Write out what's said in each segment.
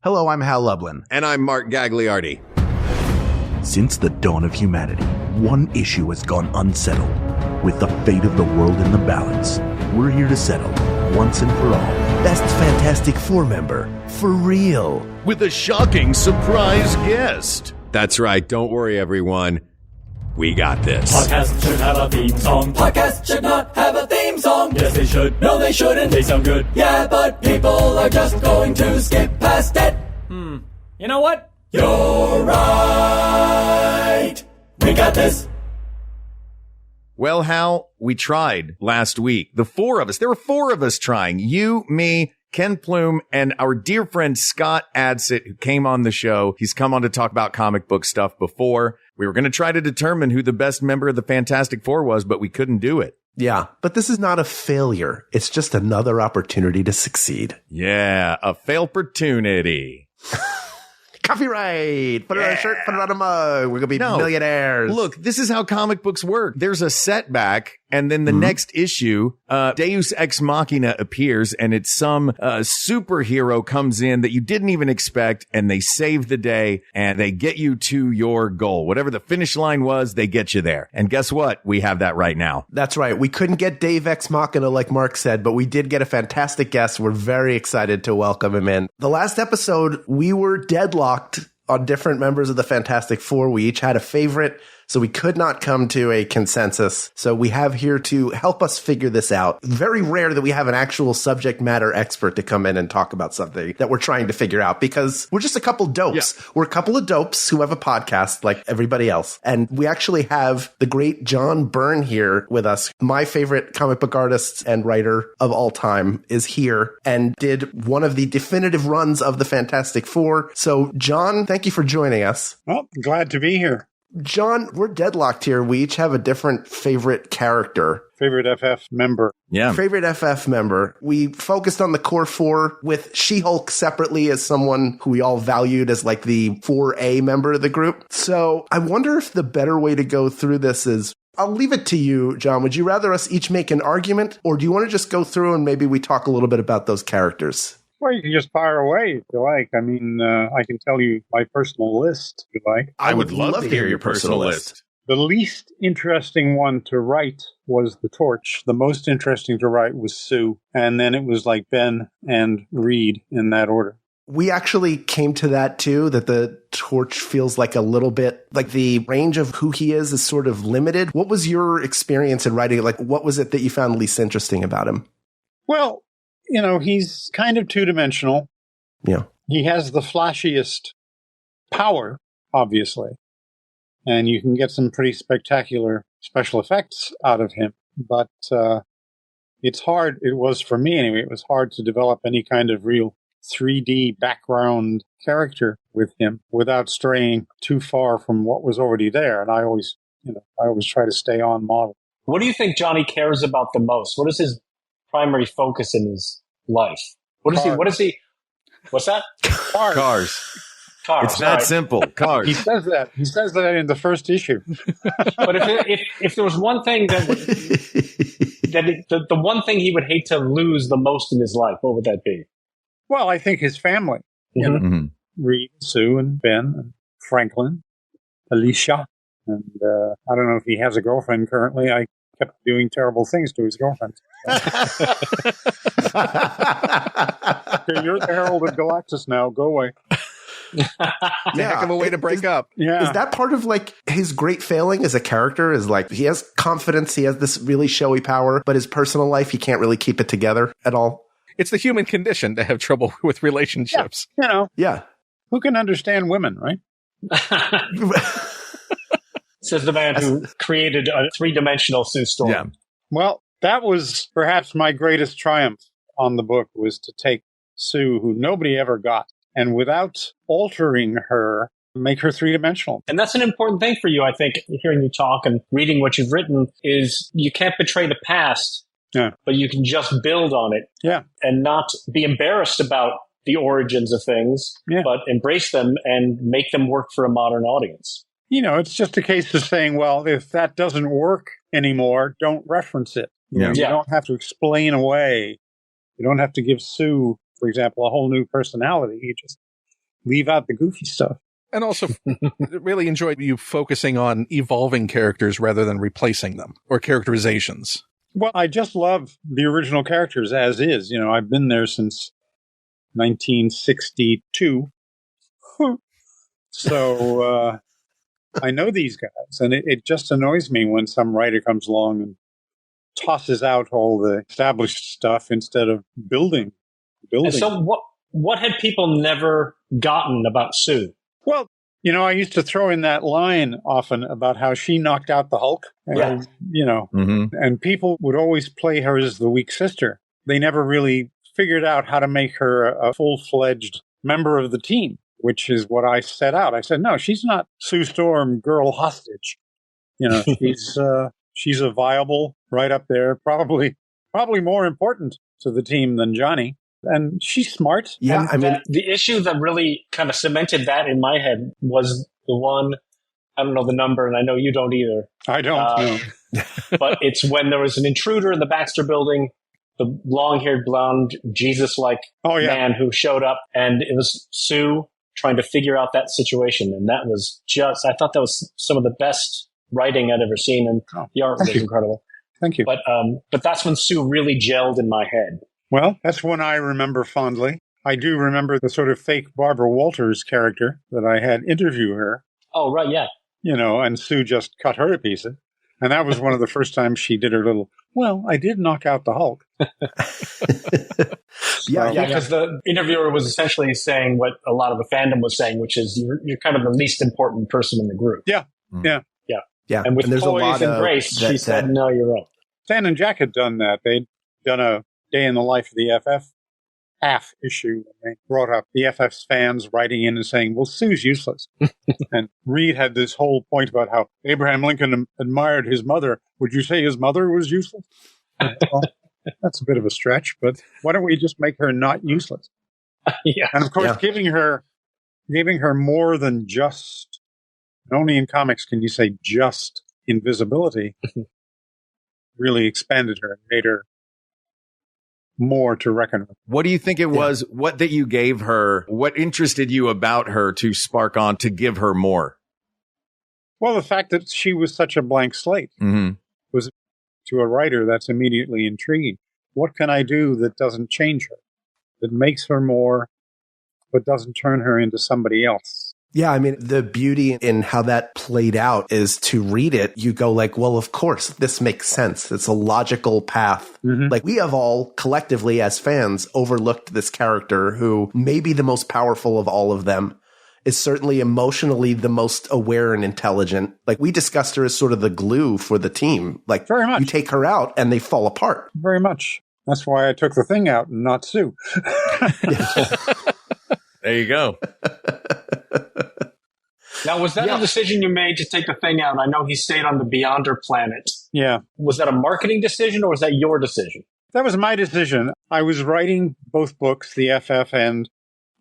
Hello, I'm Hal Lublin. And I'm Mark Gagliardi. Since the dawn of humanity, one issue has gone unsettled. With the fate of the world in the balance, we're here to settle, once and for all, Best Fantastic Four member, for real. With a shocking surprise guest. That's right. Don't worry, everyone. We got this. Podcasts should have a theme song. Podcasts should not have a theme song. Yes, they should. No, they shouldn't. They sound good. Yeah, but people are just going to skip past it. You know what? You're right. We got this. Well, Hal, we tried last week. The four of us. There were four of us trying. You, me, Ken Plume, and our dear friend Scott Adsit, who came on the show. He's come on to talk about comic book stuff before. We were going to try to determine who the best member of the Fantastic Four was, but we couldn't do it. Yeah, but this is not a failure. It's just another opportunity to succeed. Yeah, a fail-opportunity. Copyright. Put it on a shirt, put it on a mug. We're going to be millionaires. Look, this is how comic books work. There's a setback, and then the next issue, Deus Ex Machina appears, and it's some superhero comes in that you didn't even expect, and they save the day, and they get you to your goal. Whatever the finish line was, they get you there. And guess what? We have that right now. That's right. We couldn't get Dave Ex Machina like Mark said, but we did get a fantastic guest. We're very excited to welcome him in. The last episode, we were deadlocked on different members of the Fantastic Four. We each had a favorite, so we could not come to a consensus. So we have here to help us figure this out. Very rare that we have an actual subject matter expert to come in and talk about something that we're trying to figure out, because we're just a couple dopes. Yeah. We're a couple of dopes who have a podcast like everybody else. And we actually have the great John Byrne here with us. My favorite comic book artist and writer of all time is here and did one of the definitive runs of the Fantastic Four. So John, thank you for joining us. Well, glad to be here. John, we're deadlocked here. We each have a different favorite character. Favorite FF member. Yeah. Favorite FF member. We focused on the core four with She-Hulk separately as someone who we all valued as like the 4A member of the group. So I wonder if the better way to go through this is, I'll leave it to you, John. Would you rather us each make an argument, or do you want to just go through and maybe we talk a little bit about those characters? Well, you can just fire away if you like. I mean, I can tell you my personal list if you like. I would love to hear your personal list. The least interesting one to write was the Torch. The most interesting to write was Sue. And then it was like Ben and Reed in that order. We actually came to that too, that the Torch feels like a little bit like the range of who he is sort of limited. What was your experience in writing it? Like, what was it that you found least interesting about him? Well, you know, he's kind of two-dimensional. Yeah. He has the flashiest power, obviously. And you can get some pretty spectacular special effects out of him. But it's hard, it was for me anyway, it was hard to develop any kind of real 3D background character with him without straying too far from what was already there. And I always try to stay on model. What do you think Johnny cares about the most? What is his primary focus in his life? What's that? Cars. It's that simple. Cars. He says that. He says that in the first issue. But if there was one thing the one thing he would hate to lose the most in his life, what would that be? Well, I think his family. You know, Reed, Sue, and Ben, and Franklin, Alicia, and I don't know if he has a girlfriend currently. I kept doing terrible things to his girlfriend. Okay, you're the Herald of Galactus now. Go away. Heck of a way to break up. Yeah. Is that part of like his great failing as a character? Is like he has confidence, he has this really showy power, but his personal life, he can't really keep it together at all? It's the human condition to have trouble with relationships. Yeah, you know. Yeah. Who can understand women, right? Says the man who created a three-dimensional Sue Storm. Yeah. Well, that was perhaps my greatest triumph on the book, was to take Sue, who nobody ever got, and without altering her, make her three-dimensional. And that's an important thing for you, I think, hearing you talk and reading what you've written, is you can't betray the past, but you can just build on it. Yeah. And not be embarrassed about the origins of things, but embrace them and make them work for a modern audience. You know, it's just a case of saying, well, if that doesn't work anymore, don't reference it. You don't have to explain away. You don't have to give Sue, for example, a whole new personality. You just leave out the goofy stuff. And also really enjoyed you focusing on evolving characters rather than replacing them or characterizations. Well, I just love the original characters as is. You know, I've been there since 1962. So I know these guys, and it just annoys me when some writer comes along and tosses out all the established stuff instead of building. And so what had people never gotten about Sue? Well, you know, I used to throw in that line often about how she knocked out the Hulk. And, you know, and people would always play her as the weak sister. They never really figured out how to make her a full-fledged member of the team, which is what I set out. I said, no, she's not Sue Storm girl hostage. You know, she's a viable right up there, probably more important to the team than Johnny. And she's smart. Yeah, I mean, the issue that really kind of cemented that in my head was the one, I don't know the number, and I know you don't either. I don't know. But it's when there was an intruder in the Baxter building, the long-haired, blonde, Jesus-like man who showed up, and it was Sue trying to figure out that situation. And that was just, I thought that was some of the best writing I'd ever seen, and the art was incredible. Thank you. But that's when Sue really gelled in my head. Well, that's one I remember fondly. I do remember the sort of fake Barbara Walters character that I had interview her. Oh, right, yeah. You know, and Sue just cut her to pieces. And that was one of the first times she did her little, well, I did knock out the Hulk. Yeah, because the interviewer was essentially saying what a lot of the fandom was saying, which is you're kind of the least important person in the group. Yeah. And with there's poise and grace, she said, no, you're wrong. Stan and Jack had done that. They'd done a day in the life of the FF half issue. They brought up the FF's fans writing in and saying, well, Sue's useless. And Reed had this whole point about how Abraham Lincoln admired his mother. Would you say his mother was useless? Well, that's a bit of a stretch, but why don't we just make her not useless? And of course, giving her more than just, and only in comics can you say just invisibility, really expanded her and made her more to reckon with. What do you think it was, what that you gave her, what interested you about her to spark on to give her more? Well, the fact that she was such a blank slate was, to a writer, that's immediately intriguing. What can I do that doesn't change her, that makes her more, but doesn't turn her into somebody else? Yeah, I mean, the beauty in how that played out is to read it, you go like, well, of course, this makes sense. It's a logical path. Like, we have all collectively as fans overlooked this character who may be the most powerful of all of them, is certainly emotionally the most aware and intelligent. Like, we discussed her as sort of the glue for the team. Like, very much. You take her out and they fall apart. Very much. That's why I took the Thing out and not Sue. There you go. Now, was that a decision you made to take the Thing out? I know he stayed on the Beyonder planet. Yeah. Was that a marketing decision or was that your decision? That was my decision. I was writing both books, the FF and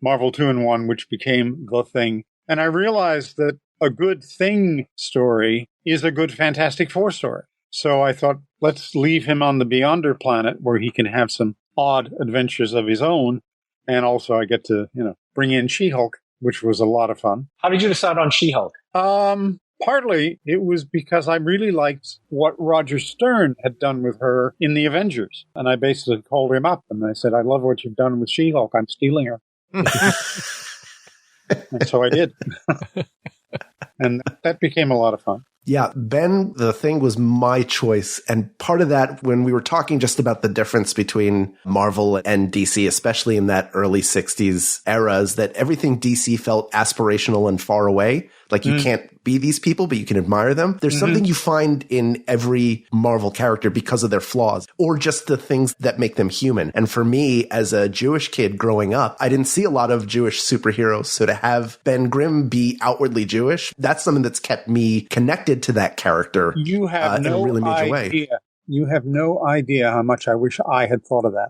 Marvel 2-in-1, which became The Thing. And I realized that a good Thing story is a good Fantastic Four story. So I thought, let's leave him on the Beyonder planet where he can have some odd adventures of his own. And also I get to, bring in She-Hulk, which was a lot of fun. How did you decide on She-Hulk? Partly it was because I really liked what Roger Stern had done with her in the Avengers. And I basically called him up and I said, I love what you've done with She-Hulk. I'm stealing her. And so I did. And that became a lot of fun. Yeah, Ben, The Thing was my choice. And part of that, when we were talking just about the difference between Marvel and DC, especially in that early 60s era, is that everything DC felt aspirational and far away. Like you can't be these people, but you can admire them. There's something you find in every Marvel character because of their flaws or just the things that make them human. And for me, as a Jewish kid growing up, I didn't see a lot of Jewish superheroes. So to have Ben Grimm be outwardly Jewish, that's something that's kept me connected to that character you have in a really major way. You have no idea how much I wish I had thought of that.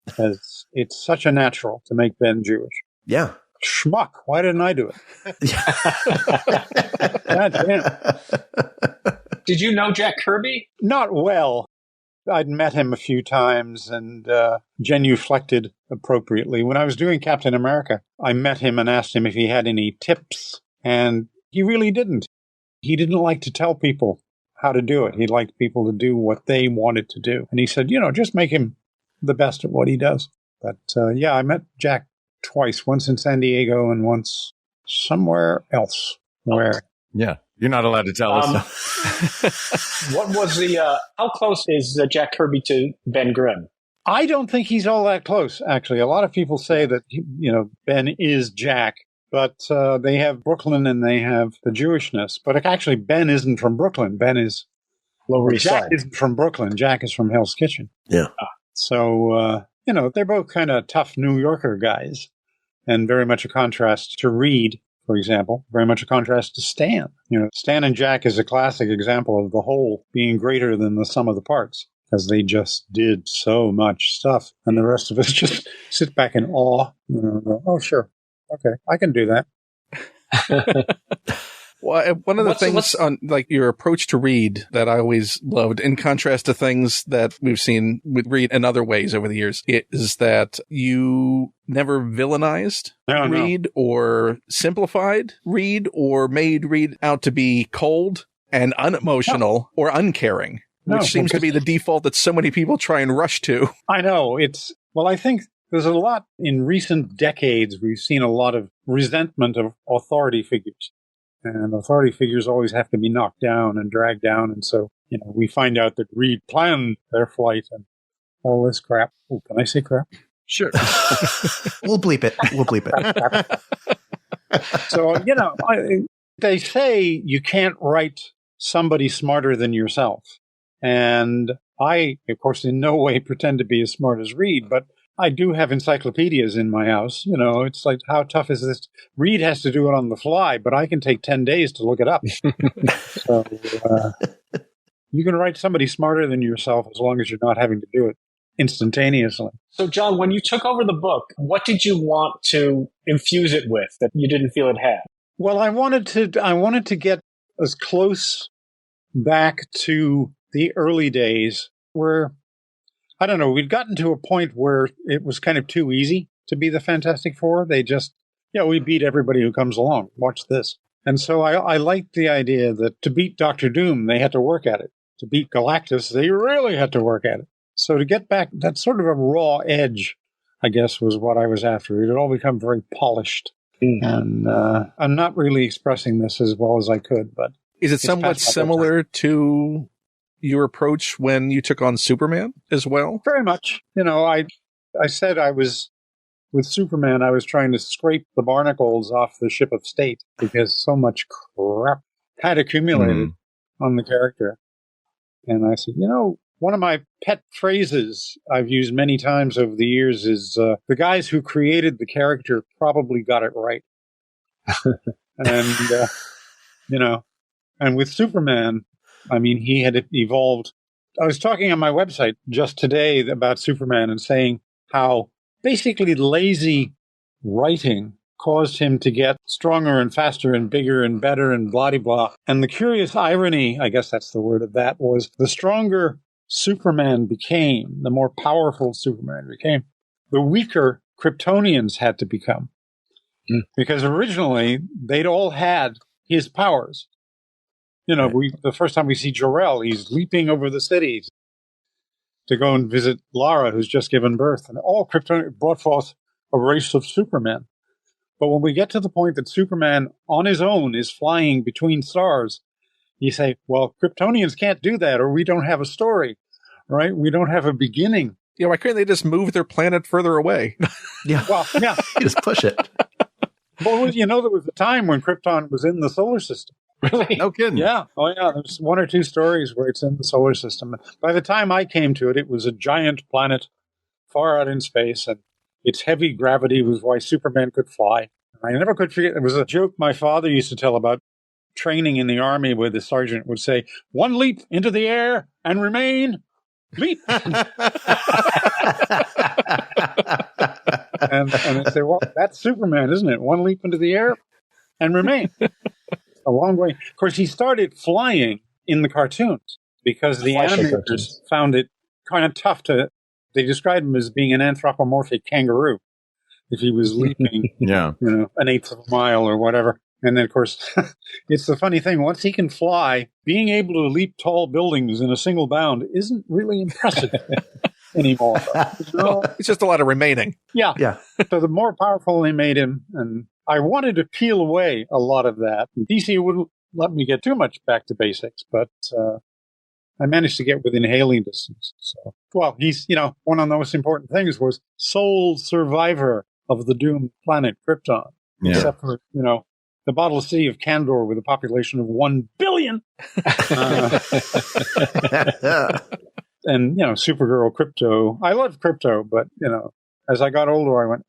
Because it's such a natural to make Ben Jewish. Yeah. Schmuck. Why didn't I do it? God damn. Did you know Jack Kirby? Not well. I'd met him a few times and genuflected appropriately. When I was doing Captain America, I met him and asked him if he had any tips, and he really didn't. He didn't like to tell people how to do it. He liked people to do what they wanted to do. And he said, just make him the best at what he does. But I met Jack twice, once in San Diego and once somewhere else. Where? Yeah, you're not allowed to tell us. What was how close is Jack Kirby to Ben Grimm? I don't think he's all that close, actually. A lot of people say that, Ben is Jack, but they have Brooklyn and they have the Jewishness. But actually, Ben isn't from Brooklyn. Ben is Lower East Jack Side. isn't from Brooklyn. Jack is from Hell's Kitchen. Yeah. So, they're both kind of tough New Yorker guys, and very much a contrast to Reed, for example, very much a contrast to Stan. Stan and Jack is a classic example of the whole being greater than the sum of the parts, because they just did so much stuff, and the rest of us just sit back in awe. Go, oh, sure. Okay, I can do that. Well, one of the things on like your approach to Reed that I always loved, in contrast to things that we've seen with Reed in other ways over the years, is that you never villainized Reed or simplified Reed or made Reed out to be cold and unemotional or uncaring, which seems to be the default that so many people try and rush to. I know. I think there's a lot in recent decades. We've seen a lot of resentment of authority figures. And authority figures always have to be knocked down and dragged down. And so, we find out that Reed planned their flight and all this crap. Oh, can I say crap? Sure. We'll bleep it. So, they say you can't write somebody smarter than yourself. And I, of course, in no way pretend to be as smart as Reed, but I do have encyclopedias in my house. It's like, how tough is this? Reed has to do it on the fly, but I can take 10 days to look it up. So you can write somebody smarter than yourself as long as you're not having to do it instantaneously. So, John, when you took over the book, what did you want to infuse it with that you didn't feel it had? Well, I wanted to get as close back to the early days where, I don't know, we'd gotten to a point where it was kind of too easy to be the Fantastic Four. They just, we beat everybody who comes along. Watch this. And so I liked the idea that to beat Doctor Doom, they had to work at it. To beat Galactus, they really had to work at it. So to get back, that sort of a raw edge, I guess, was what I was after. It had all become very polished. And I'm not really expressing this as well as I could, but... Is it somewhat similar to your approach when you took on Superman as well? Very much. I said I was, with Superman, I was trying to scrape the barnacles off the ship of state because so much crap had accumulated on the character. And I said, one of my pet phrases I've used many times over the years is the guys who created the character probably got it right. And, and with Superman, I mean, he had evolved. I was talking on my website just today about Superman and saying how basically lazy writing caused him to get stronger and faster and bigger and better and blah-de-blah. And the curious irony, I guess that's the word of that, was the stronger Superman became, the more powerful Superman became, the weaker Kryptonians had to become. Because originally, they'd all had his powers. The first time we see Jor-El, he's leaping over the cities to go and visit Lara, who's just given birth. And all Krypton brought forth a race of Supermen. But when we get to the point that Superman on his own is flying between stars, you say, well, Kryptonians can't do that, or we don't have a story, right? We don't have a beginning. Yeah, why couldn't they just move their planet further away? Yeah. Well, yeah. Just push it. Well, there was a time when Krypton was in the solar system. Really? No kidding. Yeah. Oh, yeah. There's one or two stories where it's in the solar system. By the time I came to it, it was a giant planet far out in space, and its heavy gravity was why Superman could fly. I never could forget. There was a joke my father used to tell about training in the army where the sergeant would say, 1 leap into the air and remain. Leap. And I say, well, that's Superman, isn't it? 1 leap into the air and remain. A long way. Of course, he started flying in the cartoons because the animators found it kind of tough to. They described him as being an anthropomorphic kangaroo if he was leaping, an eighth of a mile or whatever. And then, of course, it's the funny thing. Once he can fly, being able to leap tall buildings in a single bound isn't really impressive anymore. It's just a lot of remaining. Yeah. So the more powerful they made him, and I wanted to peel away a lot of that. DC wouldn't let me get too much back to basics, but I managed to get within hailing distance. So, well, he's, one of the most important things was sole survivor of the doomed planet Krypton. Yeah. Except for, the bottle city of Kandor with a population of 1 billion. And, Supergirl, Crypto. I love Crypto, but, as I got older, I went,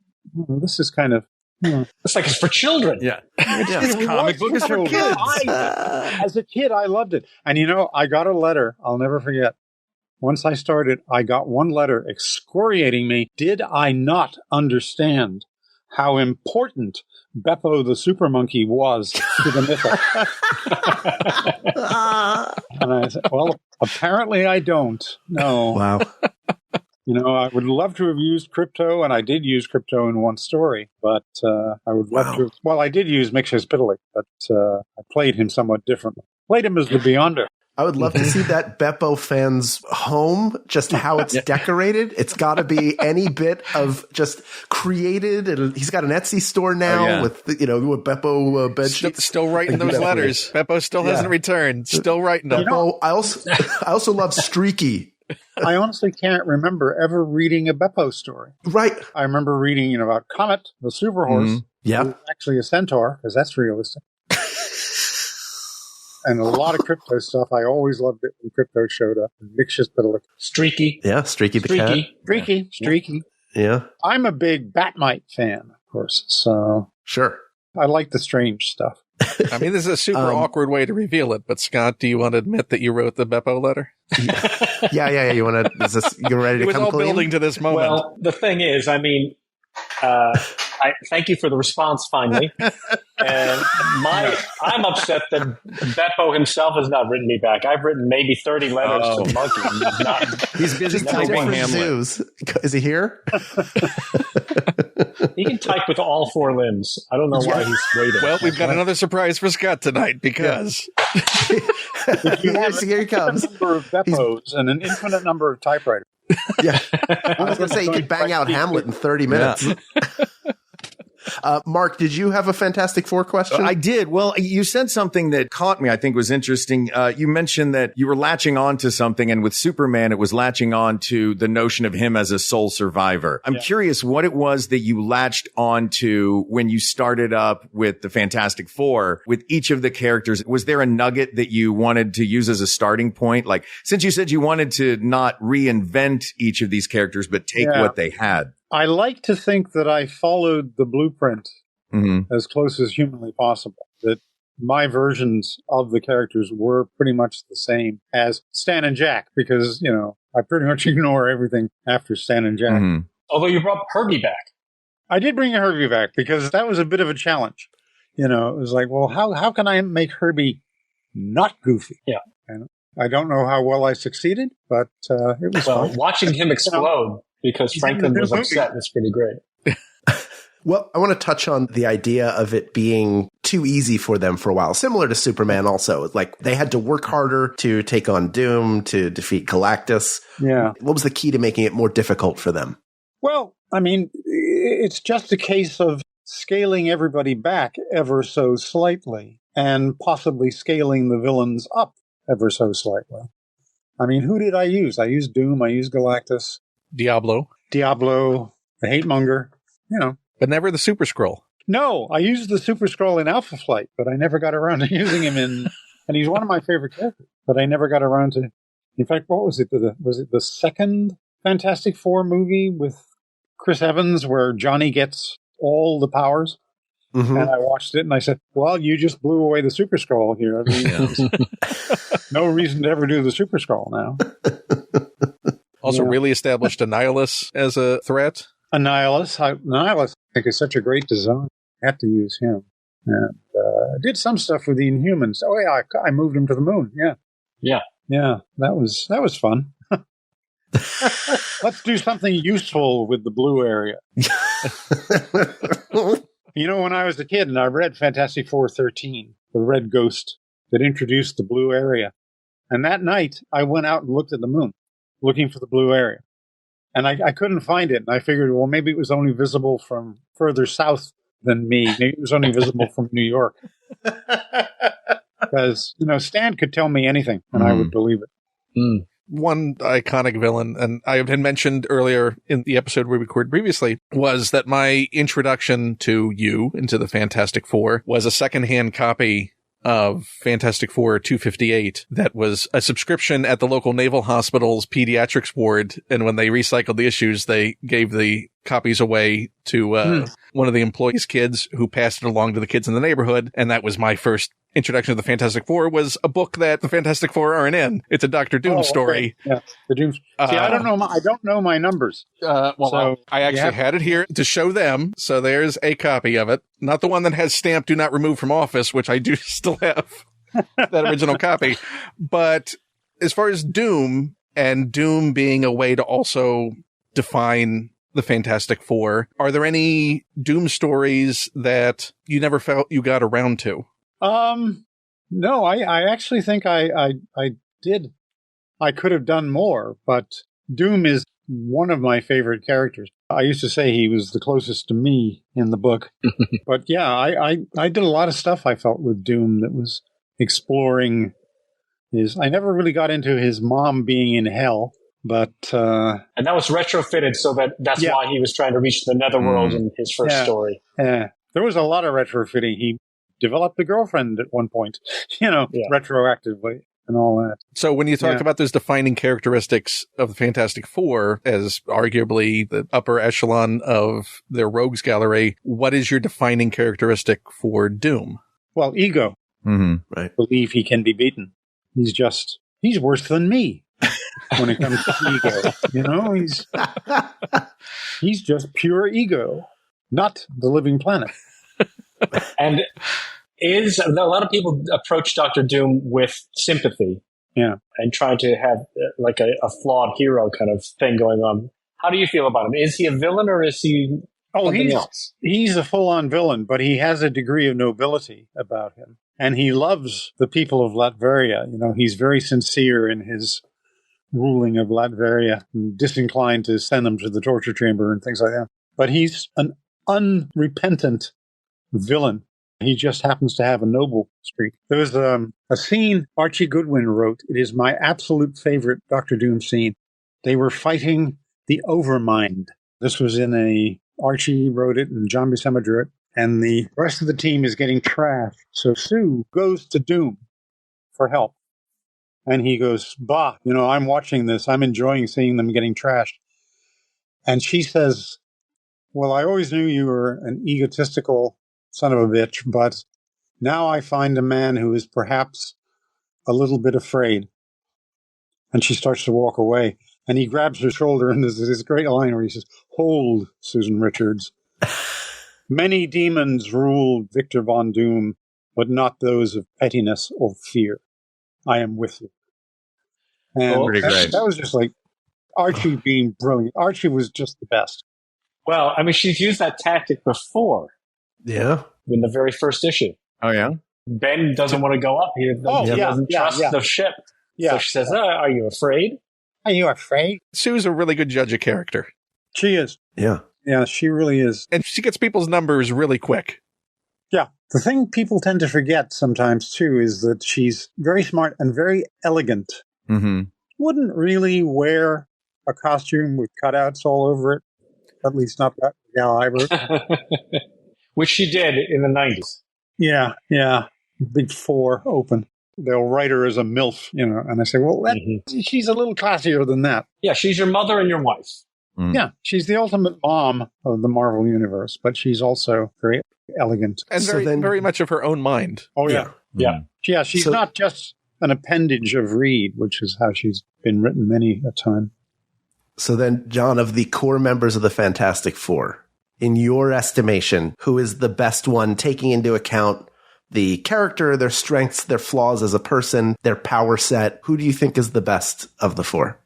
this is kind of, it's like it's for children. Yeah. It's comic book is for kids. As a kid, I loved it. And, I got a letter. I'll never forget. Once I started, I got one letter excoriating me. Did I not understand how important Beppo the Super Monkey was to the mythic? And I said, well, apparently I don't. No. Wow. I would love to have used Crypto, and I did use Crypto in one story, but I would love to have, well, I did use Mixospitalik, but I played him somewhat differently. Played him as the Beyonder. I would love to see that Beppo fan's home, just how it's decorated. It's got to be any bit of just created. And he's got an Etsy store now with, with Beppo bed sheets. Still writing those letters. Beppo still hasn't returned. Still writing them. I also love Streaky. I honestly can't remember ever reading a Beppo story. Right. I remember reading, about Comet, the super horse. Mm-hmm. Yeah. Who's actually a centaur, because that's realistic. And a lot of Crypto stuff. I always loved it when Crypto showed up. Streaky. Yeah, Streaky the cat. Streaky. Yeah. I'm a big Batmite fan, of course. So sure. I like the strange stuff. I mean, this is a super awkward way to reveal it, but Scott, do you want to admit that you wrote the Beppo letter? Yeah. You want to? You're ready to come clean? It was all building to this moment. Well, the thing is, I thank you for the response finally. And I'm upset that Beppo himself has not written me back. I've written maybe 30 letters to the monkey. He's busy typing Hamlet. Is he here? He can type with all 4 limbs. I don't know why he's waiting. Well, we've got another surprise for Scott tonight because here he comes. A number of Beppos and an infinite number of typewriters. Yeah, I was going to say you could bang out Hamlet in 30 minutes. Mark, did you have a Fantastic Four question? I did. Well, you said something that caught me, I think was interesting. You mentioned that you were latching on to something, and with Superman, it was latching on to the notion of him as a sole survivor. I'm curious what it was that you latched on to when you started up with the Fantastic Four, with each of the characters. Was there a nugget that you wanted to use as a starting point? Like, since you said you wanted to not reinvent each of these characters, but take what they had. I like to think that I followed the blueprint as close as humanly possible, that my versions of the characters were pretty much the same as Stan and Jack, because, I pretty much ignore everything after Stan and Jack. Mm-hmm. Although you brought Herbie back. I did bring Herbie back because that was a bit of a challenge. It was like, well, how can I make Herbie not goofy? Yeah. And I don't know how well I succeeded, but it was fun. Watching him explode because Franklin was upset was pretty great. Well, I want to touch on the idea of it being too easy for them for a while, similar to Superman also. Like, they had to work harder to take on Doom, to defeat Galactus. Yeah. What was the key to making it more difficult for them? Well, I mean, it's just a case of scaling everybody back ever so slightly and possibly scaling the villains up ever so slightly. I mean, who did I use? I used Doom, I used Galactus. Diablo, the Hate Monger, But never the Super Skrull. No, I used the Super Skrull in Alpha Flight, but I never got around to using him in, and he's one of my favorite characters, but I never got around to, in fact, what was it? Was it the second Fantastic Four movie with Chris Evans where Johnny gets all the powers? Mm-hmm. And I watched it and I said, well, you just blew away the Super Skrull here. I mean, no reason to ever do the Super Skrull now. Also really established Annihilus as a threat. Annihilus, I think is such a great design. I had to use him. And I did some stuff with the Inhumans. Oh, yeah, I moved him to the moon. Yeah. That was fun. Let's do something useful with the blue area. When I was a kid and I read Fantastic Four 13, the Red Ghost that introduced the blue area. And that night, I went out and looked at the moon, looking for the blue area. And I couldn't find it. And I figured, well, maybe it was only visible from further south than me. Maybe it was only visible from New York. Because, Stan could tell me anything, and I would believe it. Mm. One iconic villain, and I had mentioned earlier in the episode we recorded previously, was that my introduction to you into the Fantastic Four was a secondhand copy of Fantastic Four 258 that was a subscription at the local Naval Hospital's pediatrics ward. And when they recycled the issues, they gave the copies away to one of the employees' kids, who passed it along to the kids in the neighborhood. And that was my first introduction to the Fantastic Four, was a book that the Fantastic Four aren't in. It's a Dr. Doom story. Yeah, the Doom. See, I don't know my numbers. So I actually had it here to show them. So there's a copy of it. Not the one that has stamped "Do not remove from office," which I do still have that original copy. But as far as Doom, and Doom being a way to also define the Fantastic Four, are there any Doom stories that you never felt you got around to? No, I actually think I did. I could have done more, but Doom is one of my favorite characters. I used to say he was the closest to me in the book. But yeah, I did a lot of stuff, I felt, with Doom that was exploring I never really got into his mom being in hell, but and that was retrofitted so that's why he was trying to reach the netherworld in his first story. Yeah. There was a lot of retrofitting. He developed a girlfriend at one point, retroactively and all that. So when you talk about those defining characteristics of the Fantastic Four as arguably the upper echelon of their rogues gallery, what is your defining characteristic for Doom? Well, ego. Mm-hmm. Right. Believe he can be beaten. He's worse than me when it comes to ego. He's just pure ego, not the living planet. And a lot of people approach Dr. Doom with sympathy, and try to have like a flawed hero kind of thing going on. How do you feel about him? Is he a villain or is he something else? He's a full-on villain, but he has a degree of nobility about him, and he loves the people of Latveria. He's very sincere in his ruling of Latveria, and disinclined to send them to the torture chamber and things like that. But he's an unrepentant villain. He just happens to have a noble streak. There was a scene Archie Goodwin wrote. It is my absolute favorite Dr. Doom scene. They were fighting the Overmind. This was Archie wrote it and John Buscema drew it, and the rest of the team is getting trashed. So Sue goes to Doom for help. And he goes, "Bah, I'm watching this. I'm enjoying seeing them getting trashed." And she says, "Well, I always knew you were an egotistical son of a bitch, but now I find a man who is perhaps a little bit afraid." And she starts to walk away, and he grabs her shoulder, and there's this great line where he says, "Hold, Susan Richards. Many demons rule Victor Von Doom, but not those of pettiness or fear. I am with you." And that was just like Archie being brilliant. Archie was just the best. Well, I mean, she's used that tactic before. Yeah. In the very first issue. Oh, yeah? Ben doesn't want to go up. He doesn't trust the ship. Yeah. So she says, "Are you afraid? Are you afraid?" Sue's a really good judge of character. She is. Yeah. Yeah, she really is. And she gets people's numbers really quick. Yeah. The thing people tend to forget sometimes, too, is that she's very smart and very elegant. Mm-hmm. Wouldn't really wear a costume with cutouts all over it. At least not that Gal Iver. Which she did in the 90s. Yeah. Big 4 open. They'll write her as a MILF, and I say, well, she's a little classier than that. Yeah, she's your mother and your wife. Mm. Yeah, she's the ultimate mom of the Marvel Universe, but she's also very elegant. And very much of her own mind. Oh, yeah. Yeah, she's not just an appendage of Reed, which is how she's been written many a time. So then, John, of the core members of the Fantastic Four, in your estimation, who is the best one, taking into account the character, their strengths, their flaws as a person, their power set? Who do you think is the best of the four?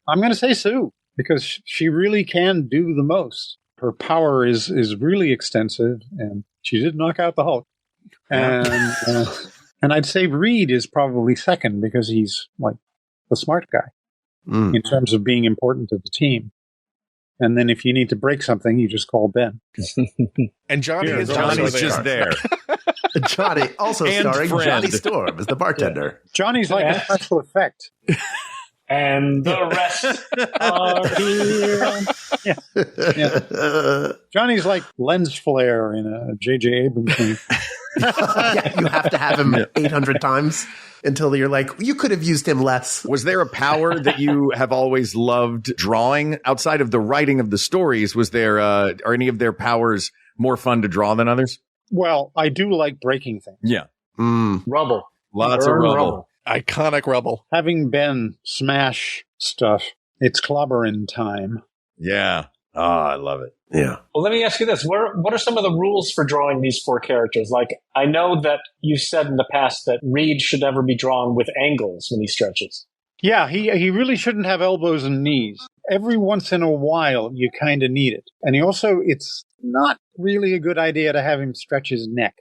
I'm going to say Sue, because she really can do the most. Her power is really extensive, and she did knock out the Hulk. And I'd say Reed is probably second, because he's like the smart guy in terms of being important to the team. And then if you need to break something, you just call Ben. And Johnny's just there. Johnny, also And starring friend. Johnny Storm as the bartender. Yeah. Johnny's like a special effect. And the rest are here. Yeah. Johnny's like lens flare in a J.J. Abrams movie. Yeah, you have to have him 800 times until you're like, you could have used him less. Was there a power that you have always loved drawing outside of the writing of the stories? Was there, are any of their powers more fun to draw than others? Well, I do like breaking things. Yeah. Rubble. Lots of rubble. Iconic rubble. Having Ben smash stuff, it's clobbering time. Yeah. Oh, I love it. Yeah. Well, let me ask you this. What are some of the rules for drawing these four characters? Like, I know that you said in the past that Reed should never be drawn with angles when he stretches. Yeah, he really shouldn't have elbows and knees. Every once in a while, you kind of need it. And it's not really a good idea to have him stretch his neck.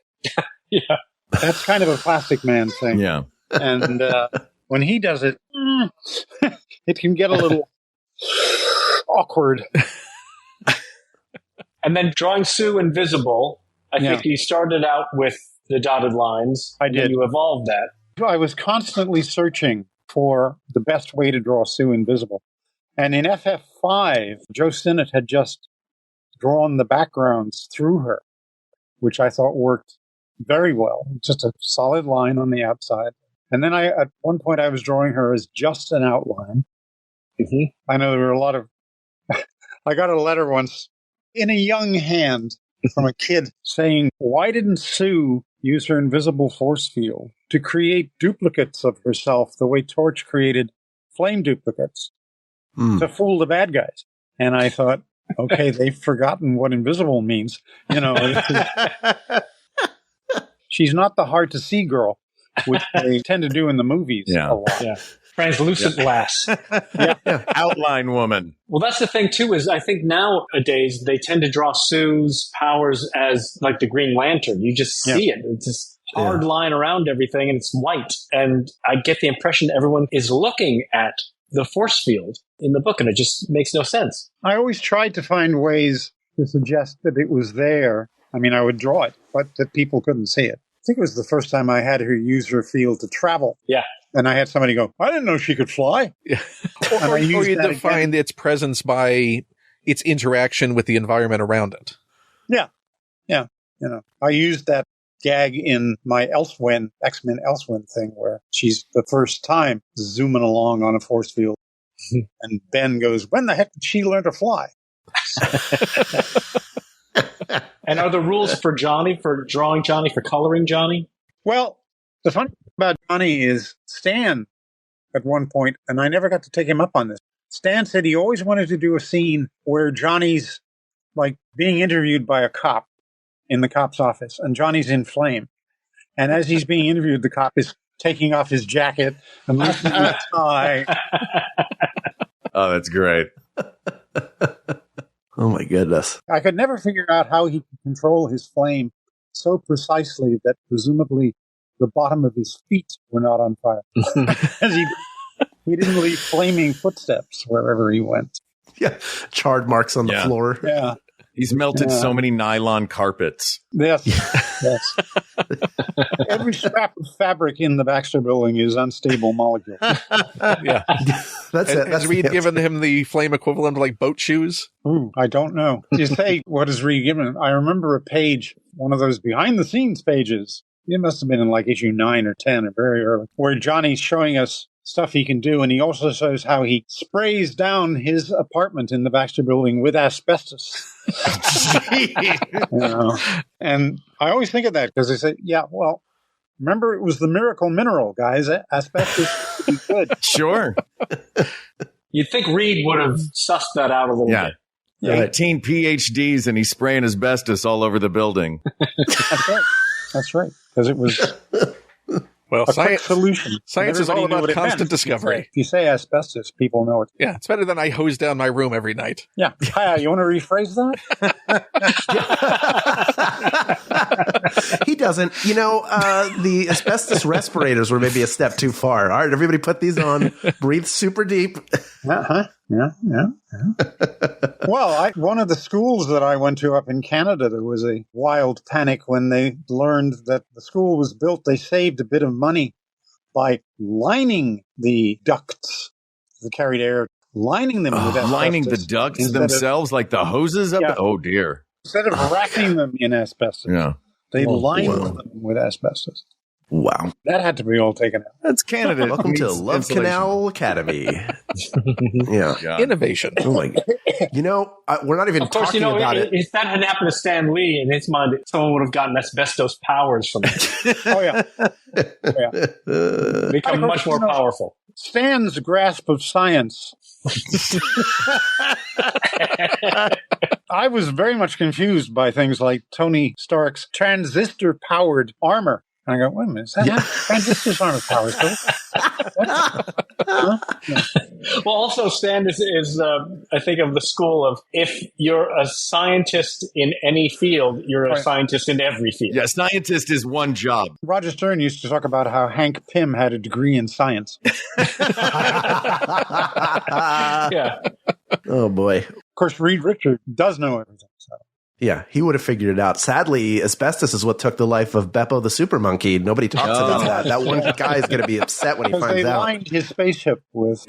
Yeah. That's kind of a plastic man thing. Yeah. And when he does it, it can get a little awkward. And then drawing Sue invisible, I think you started out with the dotted lines. I did. And you evolved that. I was constantly searching for the best way to draw Sue invisible. And in FF5, Joe Sinnott had just drawn the backgrounds through her, which I thought worked very well. Just a solid line on the outside. And then at one point I was drawing her as just an outline. Mm-hmm. I know there were a lot of... I got a letter once in a young hand from a kid saying, why didn't Sue use her invisible force field to create duplicates of herself the way Torch created flame duplicates to fool the bad guys? And I thought, okay, they've forgotten what invisible means. You know, she's not the hard to see girl, which they tend to do in the movies a lot. Yeah. Translucent glass. Outline woman. Well, that's the thing, too, is I think nowadays they tend to draw Sue's powers as like the Green Lantern. You just see it. It's this hard line around everything, and it's white. And I get the impression everyone is looking at the force field in the book, and it just makes no sense. I always tried to find ways to suggest that it was there. I mean, I would draw it, but that people couldn't see it. I think it was the first time I had her use her field to travel. Yeah. And I had somebody go, I didn't know she could fly. Yeah. Or you define its presence by its interaction with the environment around it. Yeah. Yeah. You know, I used that gag in my X-Men Elsewhen thing where she's the first time zooming along on a force field. And Ben goes, when the heck did she learn to fly? And are the rules for Johnny, for drawing Johnny, for coloring Johnny? Well, the funny thing about Johnny is Stan at one point, and I never got to take him up on this. Stan said he always wanted to do a scene where Johnny's like being interviewed by a cop in the cop's office, and Johnny's in flame. And as he's being interviewed, the cop is taking off his jacket and loosening the tie. Oh, that's great. Oh, my goodness. I could never figure out how he could control his flame so precisely that presumably the bottom of his feet were not on fire. As he didn't leave flaming footsteps wherever he went. Yeah. Charred marks on the floor. Yeah. He's melted so many nylon carpets. Yes. Yes. Every scrap of fabric in the Baxter building is unstable molecule. Yeah. That's it. Has Reed given him the flame equivalent of like boat shoes? Ooh, I don't know. You say, what is Reed given? I remember a page, one of those behind the scenes pages. It must have been in like issue 9 or 10 or very early, where Johnny's showing us stuff he can do, and he also shows how he sprays down his apartment in the Baxter building with asbestos. You know? And I always think of that because they say, yeah, well, remember it was the miracle mineral, guys. Asbestos would be good. Sure. You'd think Reed would have sussed that out a little bit. Yeah. 18 PhDs, and he's spraying asbestos all over the building. That's right. That's right. Because it was Well, a quick solution. Science is all about constant discovery. If you say asbestos, people know it. Yeah, it's better than I hose down my room every night. Yeah. You want to rephrase He doesn't. The asbestos respirators were maybe a step too far. All right, everybody put these on. Breathe super deep. Uh-huh. Yeah. Well, one of the schools that I went to up in Canada, there was a wild panic when they learned that the school was built. They saved a bit of money by lining the ducts, the carried air, lining them with asbestos. Lining the ducts themselves, like the hoses up? Oh, dear. Instead of wrapping them in asbestos, they lined them with asbestos. Wow. That had to be all taken out. That's Canada. Welcome to Love Canal Academy. Yeah. Innovation. Oh my God. We're not even talking about it. If that had happened to Stan Lee, in his mind, someone would have gotten asbestos powers from it. Oh, yeah. Become much more powerful. Stan's grasp of science. I was very much confused by things like Tony Stark's transistor-powered armor. And I go, wait a minute, is that transistors aren't as powerful? Well, also, Stan is I think, of the school of if you're a scientist in any field, you're a scientist in every field. Yeah, scientist is one job. Roger Stern used to talk about how Hank Pym had a degree in science. Yeah. Oh, boy. Of course, Reed Richards does know everything. So. Yeah, he would have figured it out. Sadly, asbestos is what took the life of Beppo the super monkey. Nobody talks about that. That one guy is going to be upset when he finds out. They lined his spaceship with...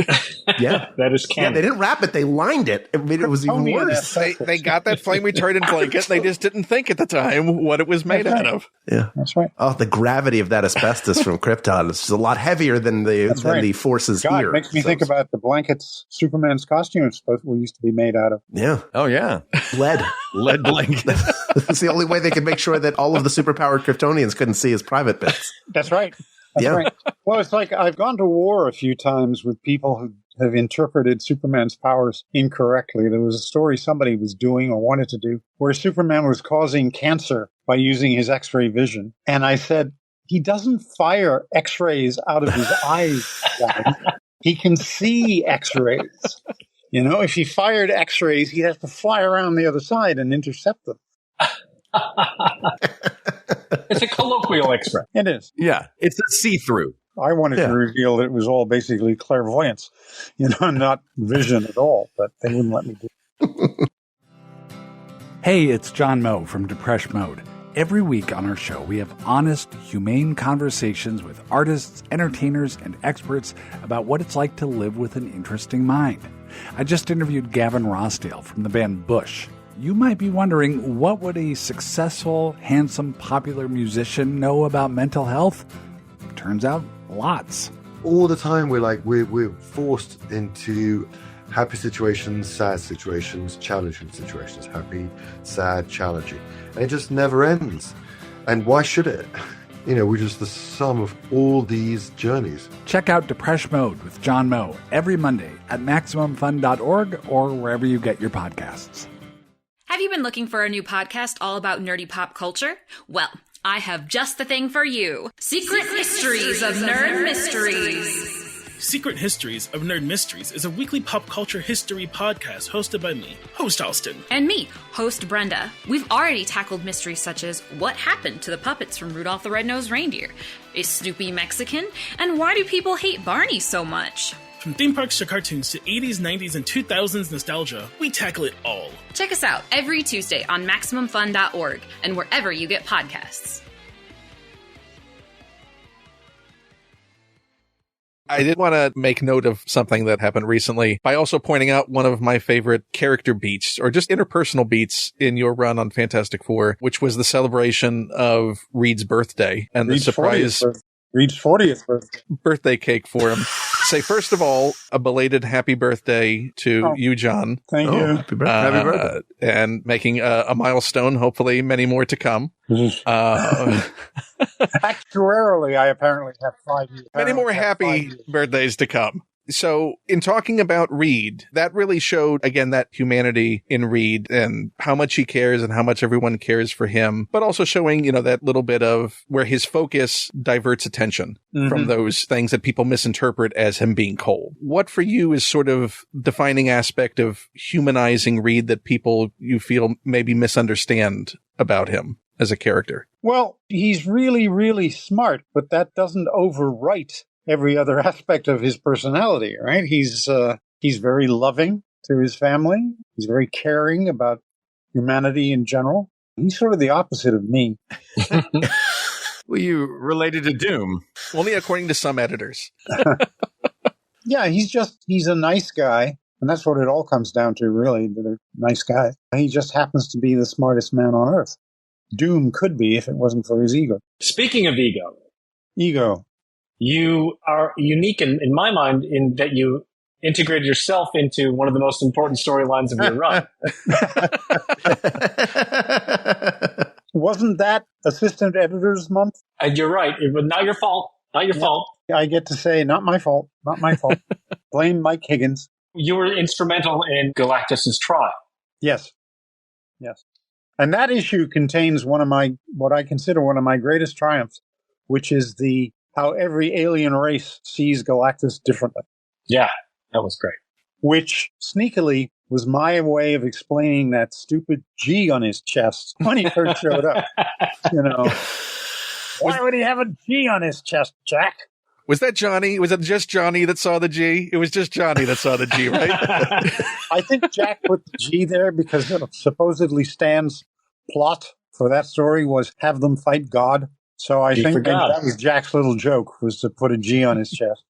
Yeah. That is canon. Yeah, they didn't wrap it. They lined it. I mean, it was even worse. They got that flame retardant blanket. They just didn't think at the time what it was made out of. Yeah. That's right. Oh, the gravity of that asbestos from Krypton is a lot heavier than the forces God, here. It makes me think about the blankets Superman's costumes used to be made out of. Yeah. Oh, yeah. Lead blanket. It's the only way they could make sure that all of the superpowered Kryptonians couldn't see his private bits. That's right. That's right. Well, it's like I've gone to war a few times with people who have interpreted Superman's powers incorrectly. There was a story somebody was doing or wanted to do where Superman was causing cancer by using his X-ray vision. And I said, he doesn't fire X-rays out of his eyes. He can see X-rays. If he fired X-rays, he'd have to fly around the other side and intercept them. It's a colloquial expression. It is. Yeah, it's a see-through. I wanted to reveal that it was all basically clairvoyance, not vision at all, but they wouldn't let me do it. Hey, it's John Moe from Depeche Mode. Every week on our show, we have honest, humane conversations with artists, entertainers, and experts about what it's like to live with an interesting mind. I just interviewed Gavin Rossdale from the band Bush. You might be wondering, what would a successful, handsome, popular musician know about mental health? Turns out, lots. All the time we're forced into happy situations, sad situations, challenging situations, happy, sad, challenging. And it just never ends. And why should it? We're just the sum of all these journeys. Check out Depeche Mode with John Moe every Monday at MaximumFun.org or wherever you get your podcasts. Have you been looking for a new podcast all about nerdy pop culture? Well, I have just the thing for you. Secret Histories of Nerd Mysteries. Secret Histories of Nerd Mysteries is a weekly pop culture history podcast hosted by me, host Alston. And me, host Brenda. We've already tackled mysteries such as what happened to the puppets from Rudolph the Red-Nosed Reindeer? Is Snoopy Mexican? And why do people hate Barney so much? From theme parks to cartoons to 80s, 90s, and 2000s nostalgia, we tackle it all. Check us out every Tuesday on MaximumFun.org and wherever you get podcasts. I did want to make note of something that happened recently by also pointing out one of my favorite character beats or just interpersonal beats in your run on Fantastic Four, which was the celebration of Reed's birthday and Reed's the surprise Reed's 40th birthday cake for him. Say, first of all, a belated happy birthday to you, John. Thank you. Happy birthday. Happy birthday. And making a milestone, hopefully many more to come. Actuarially, I apparently have 5 years. Many more happy birthdays to come. So in talking about Reed, that really showed, again, that humanity in Reed and how much he cares and how much everyone cares for him, but also showing, that little bit of where his focus diverts attention from those things that people misinterpret as him being cold. What for you is sort of defining aspect of humanizing Reed that people you feel maybe misunderstand about him as a character? Well, he's really, really smart, but that doesn't overwrite every other aspect of his personality, right? He's very loving to his family. He's very caring about humanity in general. He's sort of the opposite of me. Well, you related to Doom. Only according to some editors. Yeah, he's a nice guy. And that's what it all comes down to, really. They're nice guys. He just happens to be the smartest man on Earth. Doom could be if it wasn't for his ego. Speaking of ego. Ego. You are unique in my mind in that you integrated yourself into one of the most important storylines of your run. Wasn't that Assistant Editor's Month? You're right. It was not your fault. Not your fault. I get to say, not my fault. Not my fault. Blame Mike Higgins. You were instrumental in Galactus's trial. Yes. And that issue contains what I consider one of my greatest triumphs, which is how every alien race sees Galactus differently. Yeah, that was great. Which sneakily was my way of explaining that stupid G on his chest when he first showed up. Why would he have a G on his chest, Jack? Was that Johnny? Was it just Johnny that saw the G? It was just Johnny that saw the G, right? I think Jack put the G there because supposedly Stan's plot for that story was have them fight God. So I think that was Jack's little joke, was to put a G on his chest.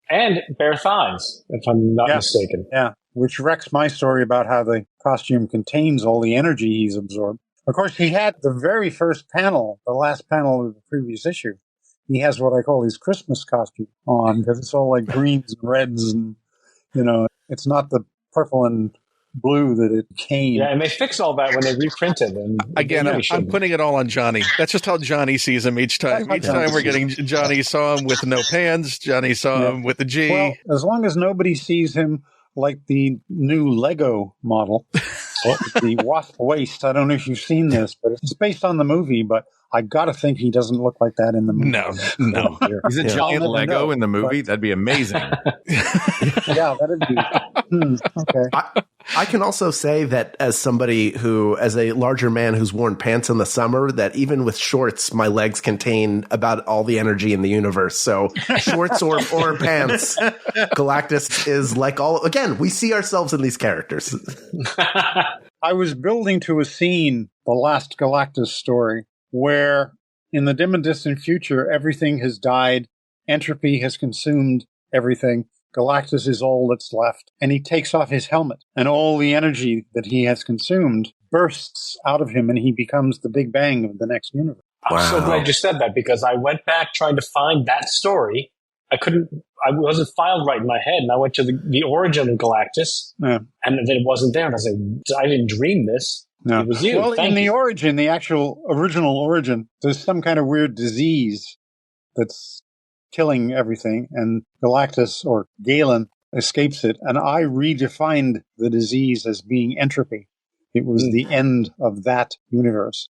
And bare thighs, if I'm not mistaken. Yeah, which wrecks my story about how the costume contains all the energy he's absorbed. Of course, he had the very first panel, the last panel of the previous issue. He has what I call his Christmas costume on, because it's all like greens and reds and, it's not the purple and blue that it came. Yeah, and they fix all that when they reprint it. And again, I'm putting it all on Johnny. That's just how Johnny sees him each time. Each time we're getting Johnny saw him with no pants, Johnny saw him with the G. Well, as long as nobody sees him like the new Lego model, the wasp waist. I don't know if you've seen this, but it's based on the movie, but I got to think he doesn't look like that in the movie. No. He's a giant Lego in the movie? That'd be amazing. Yeah, that'd be... okay. I can also say that as a larger man who's worn pants in the summer, that even with shorts, my legs contain about all the energy in the universe. So shorts or pants, Galactus is like again, we see ourselves in these characters. I was building to a scene, the last Galactus story, where in the dim and distant future, everything has died. Entropy has consumed everything. Galactus is all that's left. And he takes off his helmet, and all the energy that he has consumed bursts out of him, and he becomes the Big Bang of the next universe. Wow. I'm so glad you said that, because I went back trying to find that story. I wasn't filed right in my head, and I went to the origin of Galactus, and then it wasn't there. And I was like, I didn't dream this. No. It was you. Well, the origin, the actual original origin, there's some kind of weird disease that's killing everything, and Galactus, or Galen, escapes it. And I redefined the disease as being entropy. It was the end of that universe.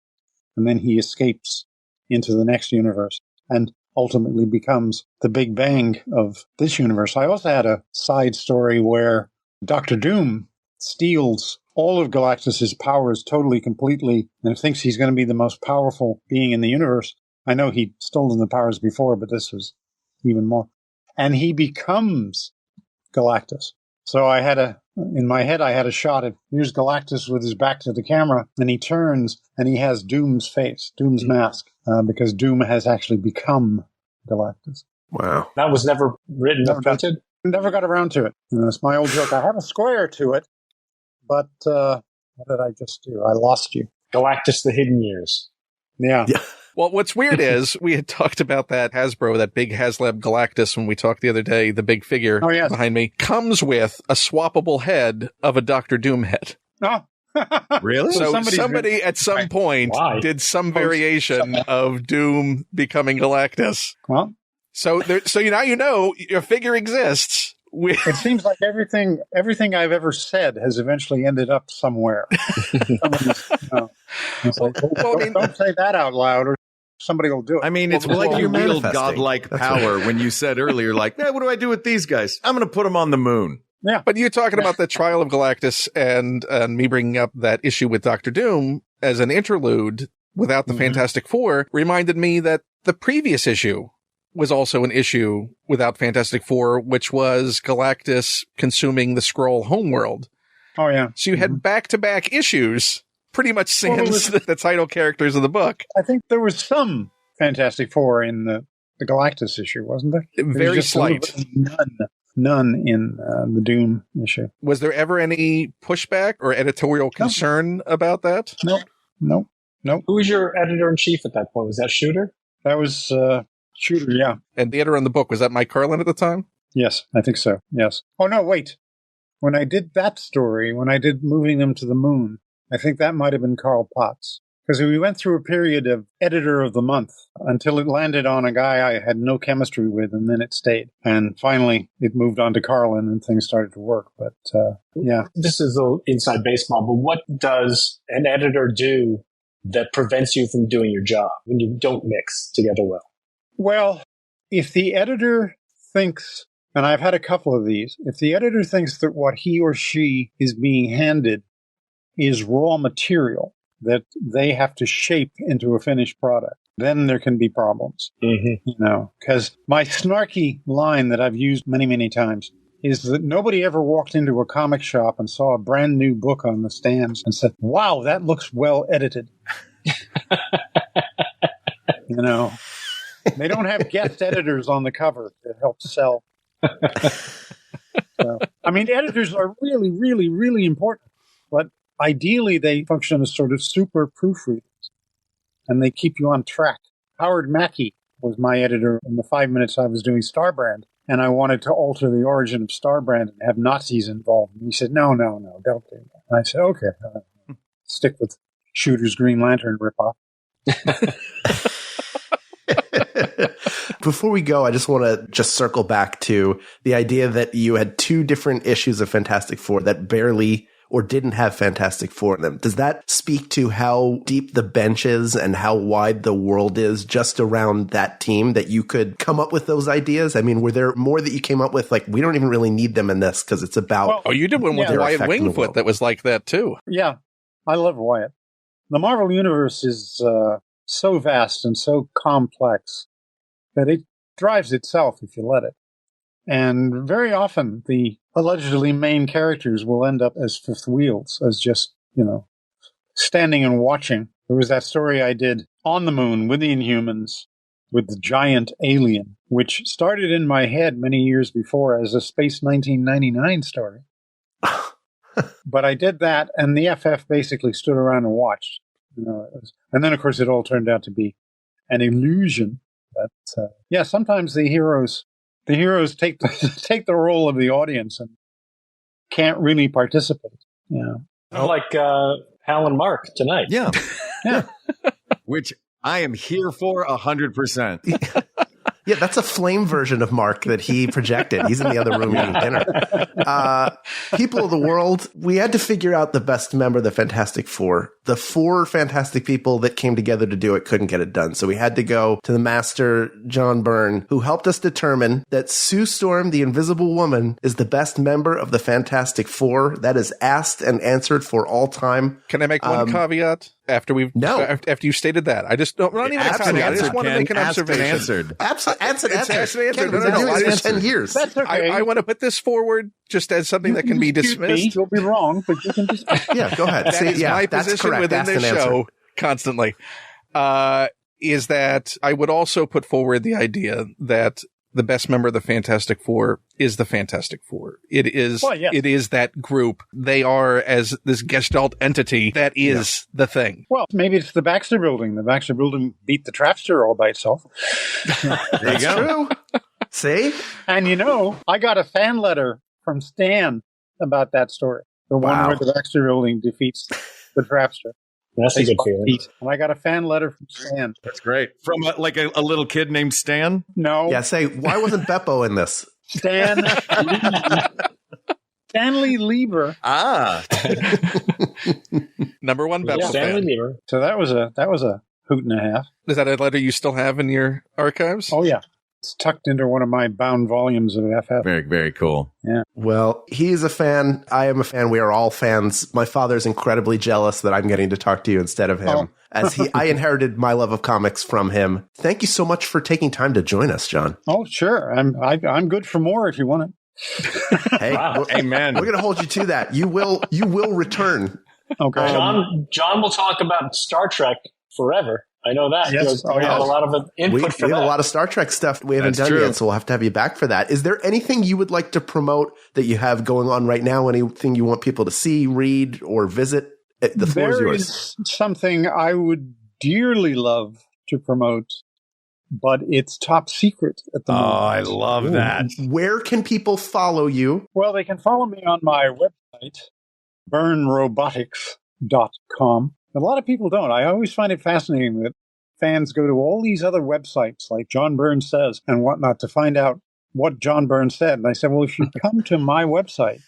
And then he escapes into the next universe and ultimately becomes the Big Bang of this universe. I also had a side story where Dr. Doom steals all of Galactus's powers totally, completely, and thinks he's going to be the most powerful being in the universe. I know he'd stolen the powers before, but this was even more. And he becomes Galactus. So in my head, I had a shot of, here's Galactus with his back to the camera, and he turns, and he has Doom's face, Doom's mask, because Doom has actually become Galactus. Wow. That was never written or printed? Never got around to it. It's my old joke. I have a square to it, but what did I just do? I lost you. Galactus, the Hidden Years. Yeah. Well, what's weird is we had talked about that Hasbro, that big HasLab Galactus, when we talked the other day, the big figure behind me, comes with a swappable head of a Dr. Doom head. Oh. Really? So somebody at some point did some variation of Doom becoming Galactus. Well, So now you know your figure exists. It seems like everything I've ever said has eventually ended up somewhere. Don't say that out loud, or somebody will do it. I mean, it's like you wield godlike power when you said earlier, like, what do I do with these guys? I'm going to put them on the moon. Yeah. But you're talking about the trial of Galactus and me bringing up that issue with Dr. Doom as an interlude without the Fantastic Four reminded me that the previous issue was also an issue without Fantastic Four, which was Galactus consuming the Skrull homeworld. Oh, yeah. So you had back-to-back issues, pretty much sans the title characters of the book. I think there was some Fantastic Four in the Galactus issue, wasn't there? Very slight. None in the Doom issue. Was there ever any pushback or editorial concern about that? Nope. Who was your editor-in-chief at that point? Was that Shooter? That was Shooter, yeah. And the editor on the book, was that Mike Carlin at the time? Yes, I think so, yes. Oh, no, wait. When I did that story, when I did Moving Them to the Moon, I think that might have been Carl Potts. Because we went through a period of editor of the month until it landed on a guy I had no chemistry with, and then it stayed. And finally, it moved on to Carlin, and things started to work. But, yeah. This is a little inside baseball, but what does an editor do that prevents you from doing your job when you don't mix together well? Well, if the editor thinks, and I've had a couple of these, if the editor thinks that what he or she is being handed is raw material that they have to shape into a finished product, then there can be problems. Because my snarky line that I've used many, many times is that nobody ever walked into a comic shop and saw a brand new book on the stands and said, wow, that looks well edited. They don't have guest editors on the cover to help sell. Editors are really, really, really important. But ideally, they function as sort of super proofreaders, and they keep you on track. Howard Mackey was my editor in the 5 minutes I was doing Starbrand, and I wanted to alter the origin of Starbrand and have Nazis involved. And he said, no, don't do that. And I said, okay, stick with Shooter's Green Lantern ripoff. Before we go, I just want to circle back to the idea that you had two different issues of Fantastic Four that barely or didn't have Fantastic Four in them. Does that speak to how deep the bench is and how wide the world is just around that team that you could come up with those ideas? I mean, were there more that you came up with? Like, we don't even really need them in this because it's about... you did one with Wyatt Wingfoot that was like that too. Yeah, I love Wyatt. The Marvel Universe is so vast and so complex that it drives itself if you let it. And very often the allegedly main characters will end up as fifth wheels, as just, standing and watching. There was that story I did on the moon with the Inhumans, with the giant alien, which started in my head many years before as a Space 1999 story. But I did that, and the FF basically stood around and watched. And then, of course, it all turned out to be an illusion. But sometimes the heroes take the role of the audience and can't really participate. Like Hal and Mark tonight. Yeah. Which I am here for 100%. Yeah, that's a flame version of Mark that he projected. He's in the other room eating dinner. People of the world, we had to figure out the best member of the Fantastic Four. The four fantastic people that came together to do it couldn't get it done. So we had to go to the master, John Byrne, who helped us determine that Sue Storm, the Invisible Woman, is the best member of the Fantastic Four. That is asked and answered for all time. Can I make one caveat? After you stated that, I just don't. Not even a caveat. I just want to make an observation. Answered. Answered. No, 10 years. That's okay. I want to put this forward just as something that can be dismissed. You'll be wrong, but you can dismiss. Yeah, go ahead. That is my position within this show constantly. Is that I would also put forward the idea that the best member of the Fantastic Four is the Fantastic Four. It is, It is that group. They are as this Gestalt entity that is the thing. Well, maybe it's the Baxter Building. The Baxter Building beat the Trapster all by itself. There you go. See? And I got a fan letter from Stan about that story. The one where the Baxter Building defeats the Trapster. That's a good feeling. And I got a fan letter from Stan. That's great. From a little kid named Stan? No. Yeah, say, why wasn't Beppo in this? Stanley Lieber. Ah. Number one Beppo Stanley fan. Lieber. So that was a hoot and a half. Is that a letter you still have in your archives? Oh, yeah. It's tucked into one of my bound volumes of FF. Very, very cool. Yeah. Well, he's a fan. I am a fan. We are all fans. My father's incredibly jealous that I'm getting to talk to you instead of him, as I inherited my love of comics from him. Thank you so much for taking time to join us, John. Oh, sure. I'm good for more if you want it. Hey, Wow. Amen. We're going to hold you to that. You will return. Okay. John will talk about Star Trek forever. I know that. Yes. We have a lot of input for we that. have a lot of Star Trek stuff we haven't That's done true. yet, so we'll have to have you back for that. Is there anything you would like to promote that you have going on right now? Anything you want people to see, read, or visit? The floor is There yours. is something I would dearly love to promote, but it's top secret at the moment. I love that. Where can people follow you? Well, they can follow me on my website, byrnerobotics.com. A lot of people don't. I always find it fascinating that fans go to all these other websites like John Byrne Says and whatnot to find out what John Byrne said. And I said, well, if you come to my website,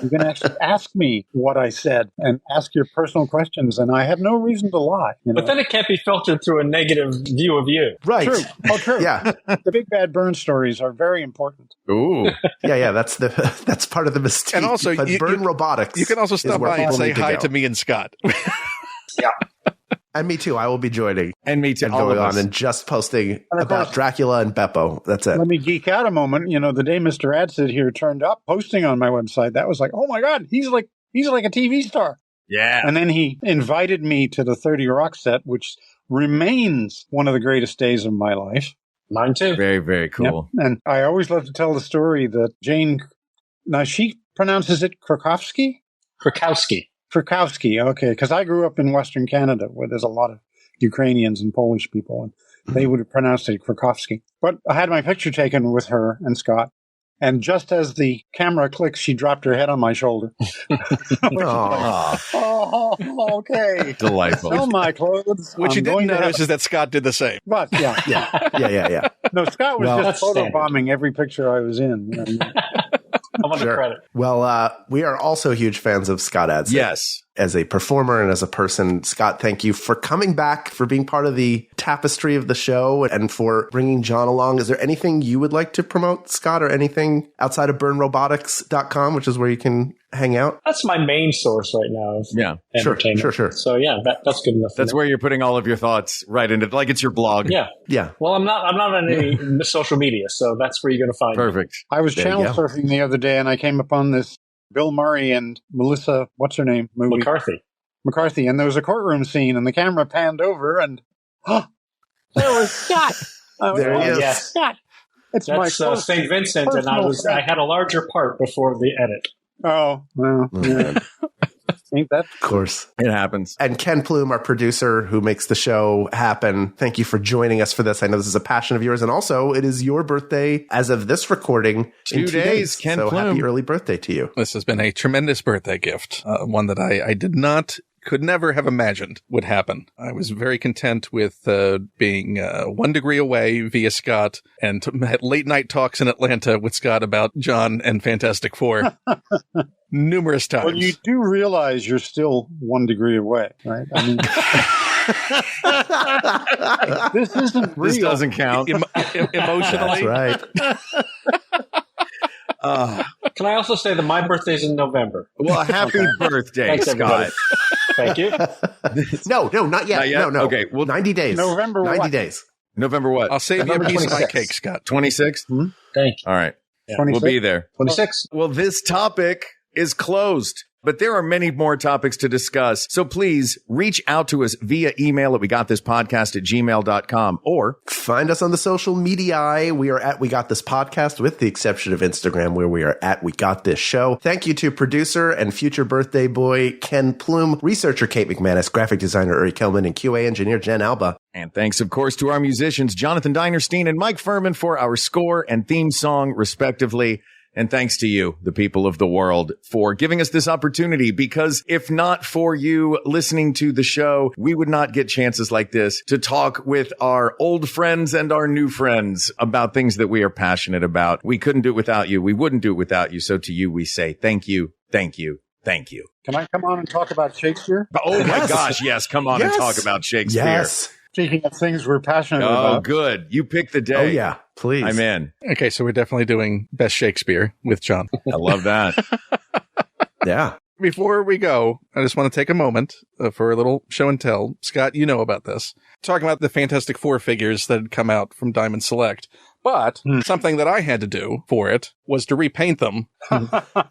you can actually ask me what I said and ask your personal questions. And I have no reason to lie. You know? But then it can't be filtered through a negative view of you. Right. True. Oh, true. Yeah. The Big Bad Byrne stories are very important. Ooh. Yeah. That's part of the mystique. And also, but Byrne Robotics. You can also is stop where by and people say need to hi go. to me and Scott. And me too. I will be joining And me too. and All going of on us. and just posting And of about course- Dracula and Beppo. That's it. Let me geek out a moment. You know, the day Mr. Adsit here turned up posting on my website, that was like, oh my God, he's like a TV star. Yeah. And then he invited me to the 30 Rock set, which remains one of the greatest days of my life. Mine too. Very, very cool. Yep. And I always love to tell the story that Jane, now she pronounces it Krakowski? Krakowski. Krakowski, okay, because I grew up in Western Canada where there's a lot of Ukrainians and Polish people, and they would have pronounced it Krakowski. But I had my picture taken with her and Scott, and just as the camera clicked, she dropped her head on my shoulder. Oh, okay. Delightful. Sell my clothes. What you I'm didn't going to notice have- is that Scott did the same. But, yeah. Yeah. No, Scott was Well, just that's standard. photobombing every picture I was in. You know? I want the credit. Well, we are also huge fans of Scott Adsit. Yes. As a performer and as a person. Scott, thank you for coming back, for being part of the tapestry of the show, and for bringing John along. Is there anything you would like to promote, Scott, or anything outside of byrnerobotics.com, which is where you can hang out? That's my main source right now. Of Yeah. entertainment. Sure. So yeah, that's good enough. That's where you're putting all of your thoughts right into, like it's your blog. Yeah. Yeah. Well, I'm not on any social media, so that's where you're going to find me. Perfect. I was There you channel go. surfing the other day, and I came upon this Bill Murray and Melissa, what's her name, movie? McCarthy, and there was a courtroom scene, and the camera panned over, and there was Scott. There he is. Yes. Scott. It's That's my close St. Vincent, and personal I had a larger part before the edit. Oh, well, yeah. Ain't that? Of course. It happens. And Ken Plume, our producer who makes the show happen. Thank you for joining us for this. I know this is a passion of yours. And also, it is your birthday as of this recording. in 2 days, Ken So Plume. happy early birthday to you. This has been a tremendous birthday gift, one that I could never have imagined would happen. I was very content with being 1 degree away via Scott and had late night talks in Atlanta with Scott about John and Fantastic Four numerous times. Well, you do realize you're still 1 degree away, right? I mean, this isn't real. This doesn't count. Emotionally. That's right. Can I also say that my birthday's in November? Well, happy birthday, Thanks, Scott. Thank you. No, not yet. Not yet? No. Okay, well, 90 days. November 90 what? days. November what? I'll save you a November piece of my 26th. cake, Scott. 26th? Thank you. All right. Yeah. We'll be there. 26. Well, this topic is closed, but there are many more topics to discuss. So please reach out to us via email at wegotThisPodcast@gmail.com or Find us on the social media. We are at We Got This Podcast, with the exception of Instagram, where we are at We Got This Show. Thank you to producer and future birthday boy Ken Plume, researcher Kate McManus, graphic designer Uri Kelman, and QA engineer Jen Alba. And thanks, of course, to our musicians, Jonathan Dinerstein and Mike Furman, for our score and theme song, respectively. And thanks to you, the people of the world, for giving us this opportunity, because if not for you listening to the show, we would not get chances like this to talk with our old friends and our new friends about things that we are passionate about. We couldn't do it without you. We wouldn't do it without you. So to you, we say thank you, thank you, thank you. Can I come on and talk about Shakespeare? Oh my gosh, yes. Come on and talk about Shakespeare. Yes. Speaking of things we're passionate about. Oh, good. You pick the day. Oh, yeah. Please. I'm in. Okay, so we're definitely doing Best Shakespeare with John. I love that. Yeah. Before we go, I just want to take a moment for a little show and tell. Scott, you know about this. Talking about the Fantastic Four figures that had come out from Diamond Select. But something that I had to do for it was to repaint them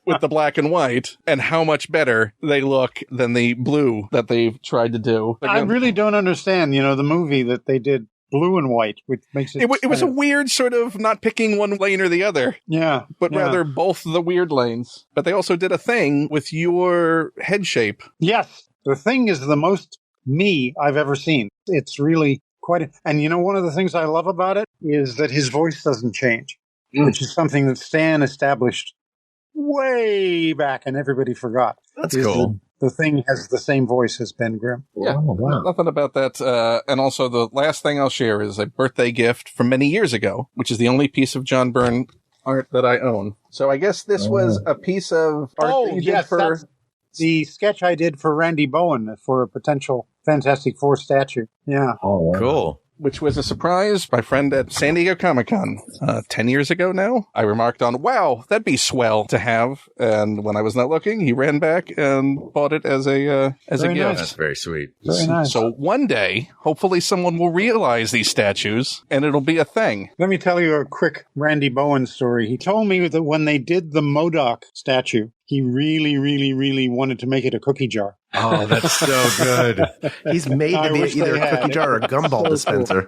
with the black and white, and how much better they look than the blue that they've tried to do. I really don't understand, the movie that they did blue and white, which makes it... It was a weird sort of not picking one lane or the other. Yeah. But rather both the weird lanes. But they also did a thing with your head shape. Yes. The Thing is the most me I've ever seen. It's really... And one of the things I love about it is that his voice doesn't change, which is something that Stan established way back and everybody forgot. That's cool. The Thing has the same voice as Ben Grimm. Yeah, nothing about that. And also the last thing I'll share is a birthday gift from many years ago, which is the only piece of John Byrne art that I own. So I guess this was a piece of art that you did for... That's the sketch I did for Randy Bowen for a potential Fantastic Four statue. Yeah. Oh, wow. Cool. Which was a surprise. My friend at San Diego Comic-Con 10 years ago now, I remarked on, wow, that'd be swell to have. And when I was not looking, he ran back and bought it as a gift. Nice. That's very sweet. Very nice. So one day, hopefully someone will realize these statues and it'll be a thing. Let me tell you a quick Randy Bowen story. He told me that when they did the MODOK statue, he really, really, really wanted to make it a cookie jar. Oh, that's so good. He's made to be either a cookie jar or a gumball dispenser.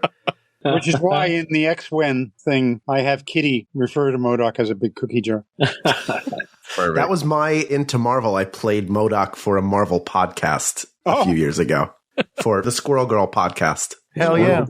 Which is why in the X-Wen thing, I have Kitty refer to MODOK as a big cookie jar. That was my Into Marvel. I played MODOK for a Marvel podcast a few years ago for the Squirrel Girl podcast. Hell yeah.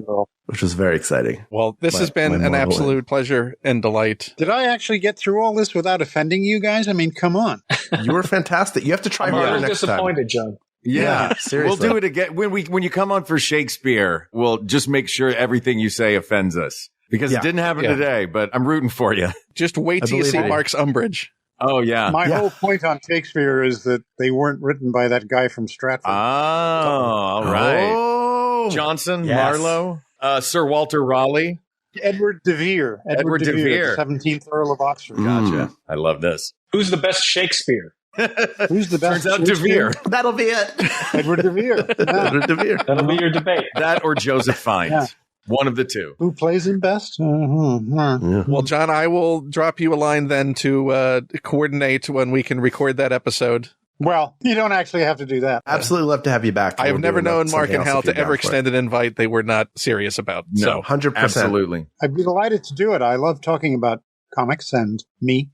Which was very exciting. Well, this has been an absolute pleasure and delight. Did I actually get through all this without offending you guys? I mean, come on. You were fantastic. You have to try harder next time. I'm disappointed, John. Yeah, seriously. We'll do it again. When you come on for Shakespeare, we'll just make sure everything you say offends us. Because it didn't happen today, but I'm rooting for you. Just wait till you see Mark's umbrage. Oh, yeah. My whole point on Shakespeare is that they weren't written by that guy from Stratford. Oh, all right. Oh. Johnson, Marlowe, Sir Walter Raleigh. Edward de Vere. Edward de Vere. 17th Earl of Oxford. Gotcha. I love this. Who's the best Shakespeare? Who's the best? Turns out de Vere. That'll be it. Edward de Vere. Yeah. Edward de Vere. That'll be your debate. That or Joseph Fiennes. Yeah. One of the two. Who plays him best? Well, John, I will drop you a line then to coordinate when we can record that episode. Well, you don't actually have to do that. Absolutely love to have you back. I have never known Mark and Hal to ever extend an invite they were not serious about. No, so 100%. Absolutely. I'd be delighted to do it. I love talking about comics and me.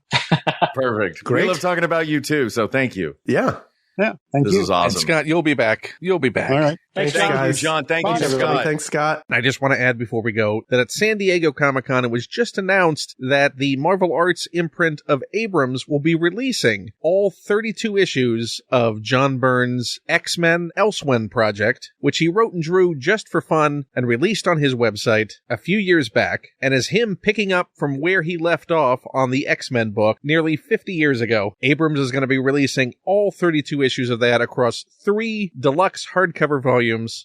Perfect. Great. We love talking about you too, so thank you. Yeah. Yeah, thank This you. is awesome. And Scott, you'll be back. You'll be back. All right. Thanks, Thank you, guys. John. Thank Bye, you, everybody. Scott. Thanks, Scott. I just want to add before we go that at San Diego Comic-Con, it was just announced that the Marvel Arts imprint of Abrams will be releasing all 32 issues of John Byrne's X-Men Elsewhen project, which he wrote and drew just for fun and released on his website a few years back, and as him picking up from where he left off on the X-Men book nearly 50 years ago. Abrams is going to be releasing all 32 issues of that across 3 deluxe hardcover volumes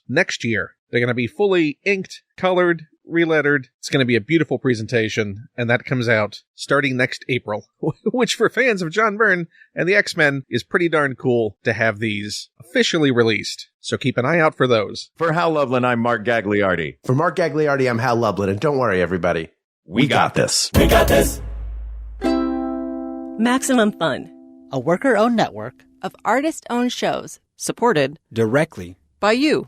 next year. They're going to be fully inked, colored, relettered. It's going to be a beautiful presentation, and that comes out starting next April, which for fans of John Byrne and the X-Men is pretty darn cool to have these officially released. So keep an eye out for those. For Hal Loveland, I'm Mark Gagliardi. For Mark Gagliardi, I'm Hal Lublin, and don't worry, everybody. We got this. We got this. Maximum Fun, a worker-owned network of artist-owned shows, supported directly by you.